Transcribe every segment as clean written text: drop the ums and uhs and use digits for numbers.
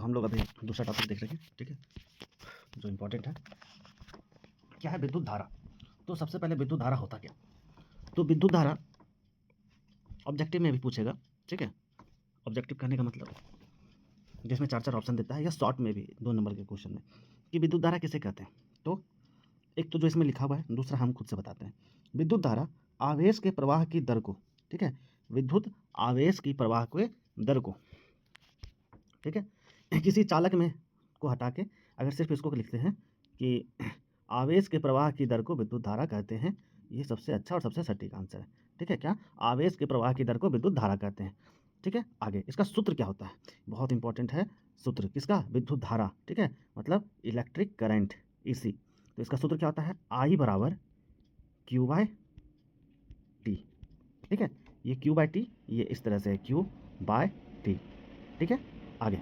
हम लोग अभी दूसरा टॉपिक देख रहे हैं, ठीक है, जो इम्पोर्टेंट है। क्या है विद्युत धारा? तो सबसे पहले विद्युत धारा होता क्या? तो विद्युत धारा ऑब्जेक्टिव में भी पूछेगा, ठीक है। ऑब्जेक्टिव कहने का मतलब जिसमें 4 ऑप्शन देता है, या शॉर्ट में भी 2 नंबर के क्वेश्चन में, कि विद्युत धारा किसे कहते हैं। तो एक तो जो इसमें लिखा हुआ है, दूसरा हम खुद से बताते हैं। विद्युत धारा आवेश के प्रवाह की दर को, ठीक है, विद्युत आवेश की प्रवाह के दर को, ठीक है, किसी चालक में को हटा के अगर सिर्फ इसको लिखते हैं कि आवेश के प्रवाह की दर को विद्युत धारा कहते हैं, ये सबसे अच्छा और सबसे सटीक आंसर है, ठीक है। क्या? आवेश के प्रवाह की दर को विद्युत धारा कहते हैं, ठीक है। आगे इसका सूत्र क्या होता है, बहुत इंपॉर्टेंट है सूत्र किसका? विद्युत धारा, ठीक है, मतलब इलेक्ट्रिक करंट, इसी। तो इसका सूत्र क्या होता है? I बराबर Q/T, ठीक है। ये Q/T, ये इस तरह से है Q/T, ठीक है। आगे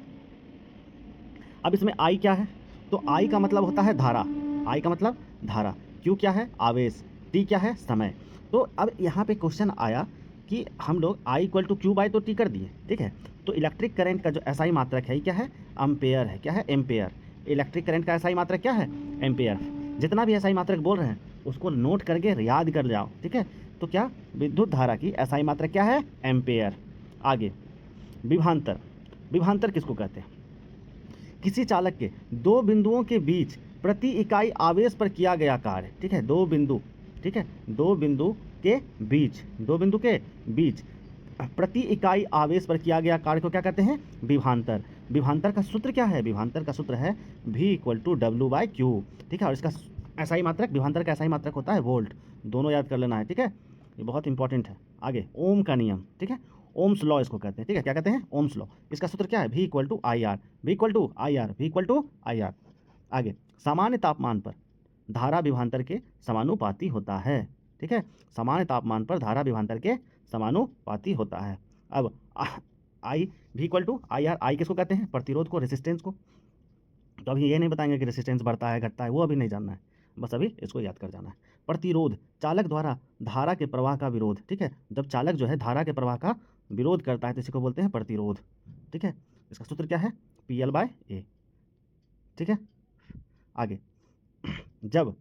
अब इसमें I क्या है? तो I का मतलब होता है धारा, I का मतलब धारा, Q क्या है? आवेश, T क्या है? समय। तो अब यहाँ पे क्वेश्चन आया कि हम लोग I = Q बाय तो T कर दिए, ठीक है। तो इलेक्ट्रिक करंट का जो SI मात्रक है, ये क्या है? एम्पेयर है। क्या है? एम्पेयर। इलेक्ट्रिक करंट का SI मात्रक क्या है? एम्पेयर। जितना भी SI मात्रक बोल रहे हैं उसको नोट करके याद कर जाओ, ठीक है। तो क्या? विद्युत धारा की SI मात्रक क्या है? एम्पेयर। आगे विभवांतर, विभवांतर किसको कहते हैं? किसी चालक के 2 बिंदुओं के बीच प्रति इकाई आवेश पर किया गया कार्य, ठीक है। 2 बिंदु, ठीक है, 2 बिंदु के बीच, 2 बिंदु के बीच प्रति इकाई आवेश पर किया गया कार्य को क्या कहते हैं? विभवांतर। विभवांतर का सूत्र क्या है? विभवांतर का सूत्र है V = W/Q, ठीक है। और इसका SI मात्रक, विभवांतर का SI मात्रक होता है वोल्ट। दोनों याद कर लेना है, ठीक है, ये बहुत इंपॉर्टेंट है। आगे ओम का नियम, ठीक है, ओम्स लॉ इसको कहते हैं, ठीक है। क्या कहते हैं? Ohm's law. इसका सूत्र क्या है? V = IR, V = IR, V = IR। आगे सामान्य तापमान पर धारा विभवांतर के समानुपाती होता है, ठीक है। सामान्य तापमान पर धारा विभवांतर के समानुपाती होता है। अब I V = IR, I किसको कहते हैं? प्रतिरोध को, रेसिस्टेंस को। तो अभी ये नहीं बताएंगे कि रेसिस्टेंस बढ़ता है घटता है, वो अभी नहीं जानना है, बस अभी इसको याद कर जाना है। प्रतिरोध, चालक द्वारा धारा के प्रवाह का विरोध, ठीक है। जब चालक जो है धारा के प्रवाह का विरोध करता है तो इसी को बोलते हैं प्रतिरोध, ठीक है। इसका सूत्र क्या है? PL/A, ठीक है। आगे जब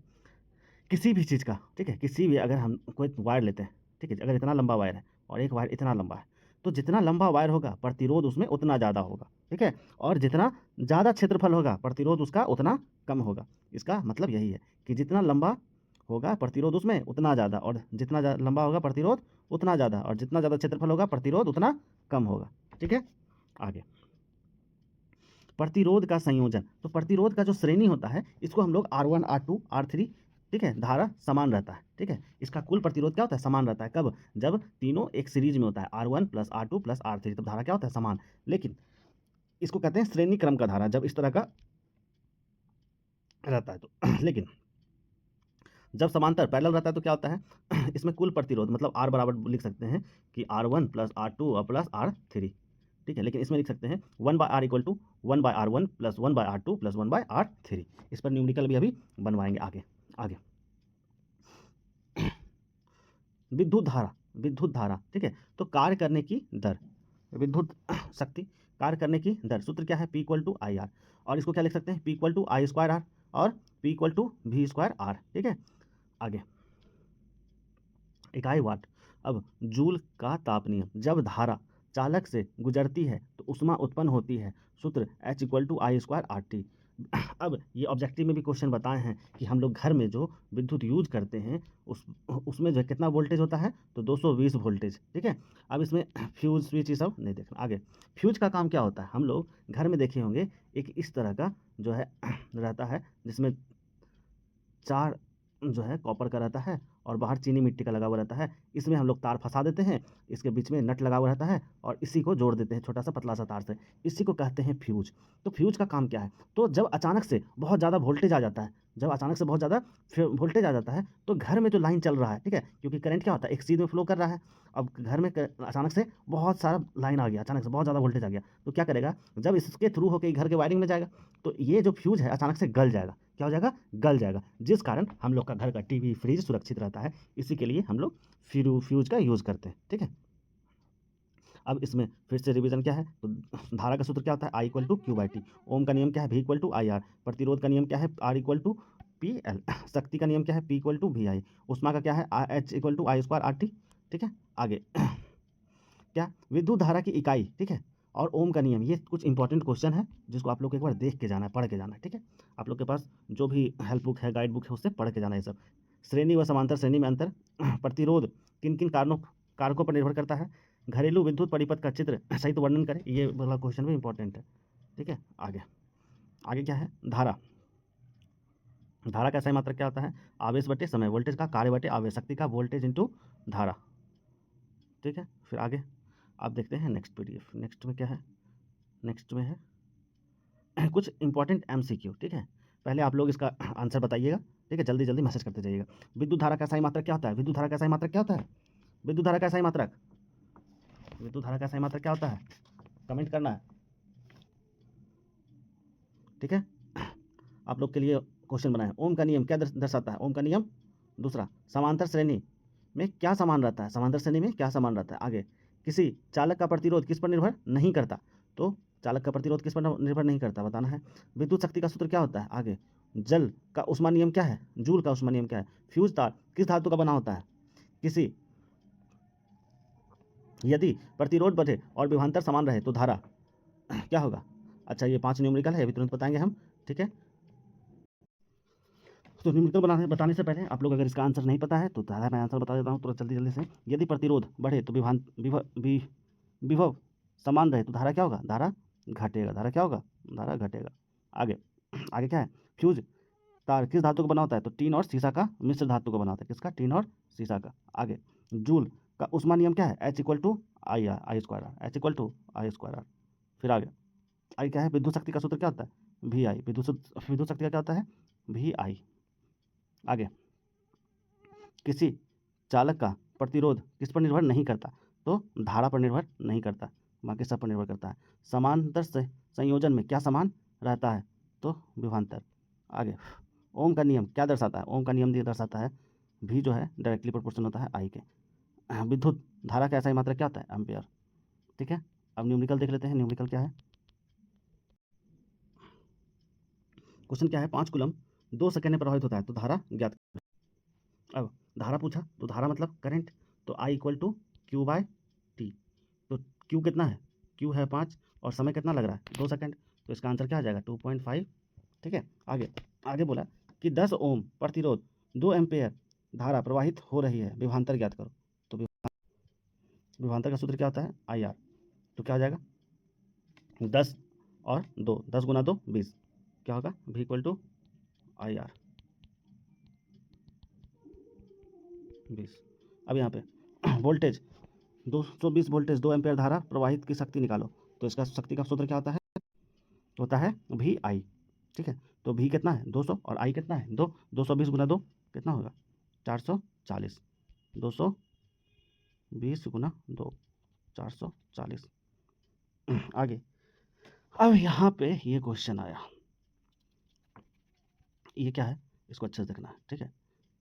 किसी भी चीज़ का, ठीक है, किसी भी, अगर हम कोई वायर लेते हैं, ठीक है, अगर इतना लंबा वायर है और एक वायर इतना लंबा है, तो जितना लंबा वायर होगा प्रतिरोध उसमें उतना ज़्यादा होगा, ठीक है। और जितना ज़्यादा क्षेत्रफल होगा प्रतिरोध उसका उतना कम होगा। इसका मतलब यही है कि जितना लंबा होगा प्रतिरोध उसमें उतना ज़्यादा, और जितना लंबा होगा प्रतिरोध उतना ज़्यादा, और जितना ज़्यादा क्षेत्रफल होगा प्रतिरोध उतना कम होगा, ठीक है। आगे प्रतिरोध का संयोजन, तो प्रतिरोध का जो श्रेणी होता है इसको हम लोग R1, R2, R3, ठीक है, धारा समान रहता है, ठीक है। इसका कुल प्रतिरोध क्या होता है? समान रहता है। कब? जब तीनों एक सीरीज में होता है, R1 + R2 + R3, तब धारा क्या होता है? समान। लेकिन इसको कहते हैं श्रेणी क्रम का धारा, जब इस तरह का रहता है तो लेकिन जब समांतर पैरेलल रहता है तो क्या होता है? इसमें कुल प्रतिरोध मतलब R बराबर लिख सकते हैं कि R1 + R2 + R3, ठीक है। लेकिन इसमें लिख सकते हैं 1/R = 1/R1 + 1/R2 + 1/R3। इस पर न्यूमेरिकल भी अभी बनवाएंगे आगे। आगे विद्युत धारा, विद्युत धारा, ठीक है, तो कार्य करने की दर, विद्युत शक्ति कार्य करने की दर, सूत्र क्या है? P = IR। और इसको क्या लिख सकते हैं? P = I² R और P = V²R, ठीक है। आगे इकाई वाट। अब जूल का ताप नियम, जब धारा चालक से गुजरती है तो ऊष्मा उत्पन्न होती है, सूत्र H = I²RT। अब ये ऑब्जेक्टिव में भी क्वेश्चन बताए हैं कि हम लोग घर में जो विद्युत यूज करते हैं उसमें जो है कितना वोल्टेज होता है? तो 220 वोल्टेज, ठीक है। अब इसमें फ्यूज स्विच ये सब नहीं देखना। आगे फ्यूज का काम क्या होता है? हम लोग घर में देखे होंगे एक इस तरह का जो है रहता है, जिसमें 4 जो है कॉपर का रहता है और बाहर चीनी मिट्टी का लगा हुआ रहता है। इसमें हम लोग तार फंसा देते हैं, इसके बीच में नट लगा हुआ रहता है और इसी को जोड़ देते हैं छोटा सा पतला सा तार से। इसी को कहते हैं फ्यूज। तो फ्यूज का काम क्या है? तो जब अचानक से बहुत ज़्यादा वोल्टेज आ जाता है, जब अचानक से बहुत ज़्यादा वोल्टेज आ जाता है तो घर में जो लाइन चल रहा है, ठीक है, क्योंकि करंट क्या होता है? एक सीध में फ्लो कर रहा है। अब घर में अचानक से बहुत सारा लाइन आ गया, अचानक से बहुत ज़्यादा वोल्टेज आ गया, तो क्या करेगा? जब इसके थ्रू होकर घर के वायरिंग में जाएगा तो ये जो फ्यूज है अचानक से गल जाएगा। क्या हो जाएगा? गल जाएगा, जिस कारण हम लोग का घर का टीवी फ्रिज सुरक्षित रहता है। इसी के लिए हम लोग फ्यूज का यूज़ करते हैं, ठीक है। अब इसमें फिर से रिवीजन क्या है, तो धारा का सूत्र क्या होता है, I equal to Q by T. Ohm का नियम क्या है, भी इक्वल टू आई आर। प्रतिरोध का नियम क्या है, R equal to P L. शक्ति का नियम क्या है, P equal to V I. उष्मा का क्या है, H equal to I square R T. ठीक है, आगे क्या, विद्युत धारा की इकाई, ठीक है, और ओम का नियम। ये कुछ इंपॉर्टेंट क्वेश्चन है जिसको आप लोग को एक बार देख के जाना है, पढ़ के जाना है। ठीक है, आप लोग के पास जो भी हेल्प बुक है, गाइड बुक है, उससे पढ़ के जाना है सब। श्रेणी व समांतर श्रेणी में अंतर, प्रतिरोध किन किन कारकों पर निर्भर करता है, घरेलू विद्युत परिपथ का चित्र सहित वर्णन करें। ये वाला क्वेश्चन भी इंपॉर्टेंट है। ठीक है, आगे आगे क्या है, धारा। धारा का सही मात्रक क्या होता है, आवेश बटे समय, वोल्टेज का कार्य बटे आवेश, शक्ति का वोल्टेज इंटू धारा। ठीक है, फिर आगे आप देखते हैं नेक्स्ट पीडीएफ। नेक्स्ट में क्या है, नेक्स्ट में है कुछ इंपॉर्टेंट एमसीक्यू। ठीक है, पहले आप लोग इसका आंसर बताइएगा। ठीक है, जल्दी जल्दी मैसेज करते जाइएगा। विद्युत धारा का सही मात्रक क्या होता है, विद्युत धारा का सही मात्रक क्या होता है, विद्युत धारा का सही मात्रक, विद्युत धारा का सही मात्रक क्या होता है, कमेंट करना है। ठीक है, आप लोग के लिए क्वेश्चन बनाए। ओम का नियम क्या दर्शाता है, ओम का नियम। दूसरा, समांतर श्रेणी में क्या समान रहता है, समांतर श्रेणी में क्या समान रहता है। आगे, किसी चालक का प्रतिरोध किस पर निर्भर नहीं करता, तो चालक का प्रतिरोध किस पर निर्भर नहीं करता, बताना है। विद्युत शक्ति का सूत्र क्या होता है। आगे, जल का ऊष्मा नियम क्या है, जूल का ऊष्मा नियम क्या है। फ्यूज तार किस धातु का बना होता है, किसी, यदि प्रतिरोध बढ़े और विभवांतर समान रहे तो धारा क्या होगा। अच्छा, ये 5 न्यूमेरिकल है, अभी तुरंत बताएंगे हम। ठीक है, तो न्यूमेरिकल बताने से पहले आप लोग अगर इसका आंसर नहीं पता है तो दादा मैं आंसर बता देता हूँ, तो जल्दी जल्दी से। यदि प्रतिरोध बढ़े तो विभव समान रहे तो धारा क्या होगा, धारा घटेगा, धारा क्या होगा, धारा घटेगा। आगे आगे क्या है, फ्यूज तार किस धातु का बना होता है, तो टीन और सीसा का मिश्र धातु का बना होता है, किसका, टीन और सीसा का। आगे, जूल का ऊष्मा नियम क्या है, H equal to I R, I square R, H equal to I square R. फिर आगे आई क्या है, विद्युत शक्ति का सूत्र क्या होता है, वी आई। विद्युत शक्ति का क्या होता है, वी आई। आगे, किसी चालक का प्रतिरोध किस पर निर्भर नहीं करता, तो धारा पर निर्भर नहीं करता, बाकी सब पर निर्भर करता है। समांतर से संयोजन में क्या समान रहता है, तो विभवांतर। आगे, ओम का नियम क्या दर्शाता है, ओम का नियम ये दर्शाता है, भी जो है डायरेक्टली प्रोपोर्शनल होता है आई के। विद्युत धारा का ऐसा ही मात्रा क्या होता है, एम्पियर। ठीक है, अब न्यूमेरिकल देख लेते हैं, न्यूमेरिकल क्या है। क्वेश्चन क्या है, 5 कूलम 2 सेकंड में प्रभावित होता है तो धारा ज्ञात। अब धारा पूछा तो धारा मतलब करंट, तो I equal to Q by T. तो क्यू कितना है, क्यू है 5 और समय कितना लग रहा है 2 सेकंड, तो इसका आंसर क्या आ जाएगा 2.5। ठीक है, आगे आगे बोला कि 10 ओम प्रतिरोध 2 एम्पेयर धारा प्रवाहित हो रही है, विभवांतर ज्ञात करो। तो विभवांतर का सूत्र क्या होता है, आई आर। तो क्या हो जाएगा, 10 और 2, 10 गुना 2 20, क्या होगा, भी इक्वल टू आई आर 20। अब यहाँ पे वोल्टेज 220 वोल्टेज 2 एम्पेयर धारा प्रवाहित की शक्ति निकालो, तो इसका शक्ति का सूत्र क्या होता है भी आई। ठीक है, तो भी कितना है 200 और आई कितना है 2, 220 गुना 2 कितना होगा 440, 220 गुना 2 440। आगे, अब यहाँ पे ये क्वेश्चन आया, ये क्या है, इसको अच्छे से देखना है। ठीक है,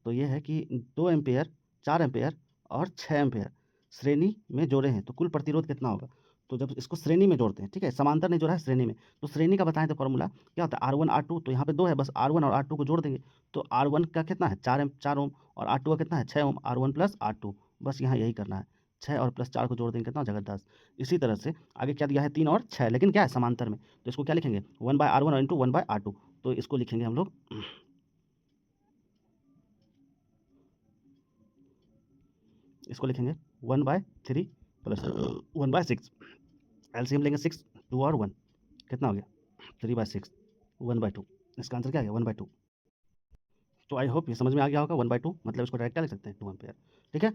तो ये है कि 2 एम्पेयर 4 एम्पेयर और 6 एम्पेयर श्रेणी में जोड़े हैं तो कुल प्रतिरोध कितना होगा। तो जब इसको श्रेणी में जोड़ते हैं, ठीक है, समांतर नहीं जोड़ा है, श्रेणी में, तो श्रेणी का बताएं तो फॉर्मूला क्या होता है, R1 R2। तो यहाँ पे 2 है, बस R1 और R2 को जोड़ देंगे, तो R1 का कितना है 4 ओम और R2 का कितना है 6 ओम, R1 प्लस R2, बस यहाँ यही करना है, 6 और प्लस 4 को जोड़ देंगे कितना हो जाएगा 10। इसी तरह से आगे क्या दिया है 3 और 6, लेकिन क्या है समांतर में, तो इसको क्या लिखेंगे 1/R1 और इंटू 1/R2, तो इसको लिखेंगे हम लोग, इसको लिखेंगे 1/3 प्लस 1/6, एलसीएम लेंगे 6, 2 और 1 कितना हो गया 3/6, 1/2। इसका आंसर क्या आ गया 1/2। तो आई होप ये समझ में आ गया होगा, 1/2 मतलब इसको डायरेक्ट क्या लिख सकते हैं 2 एम्पेयर। ठीक है,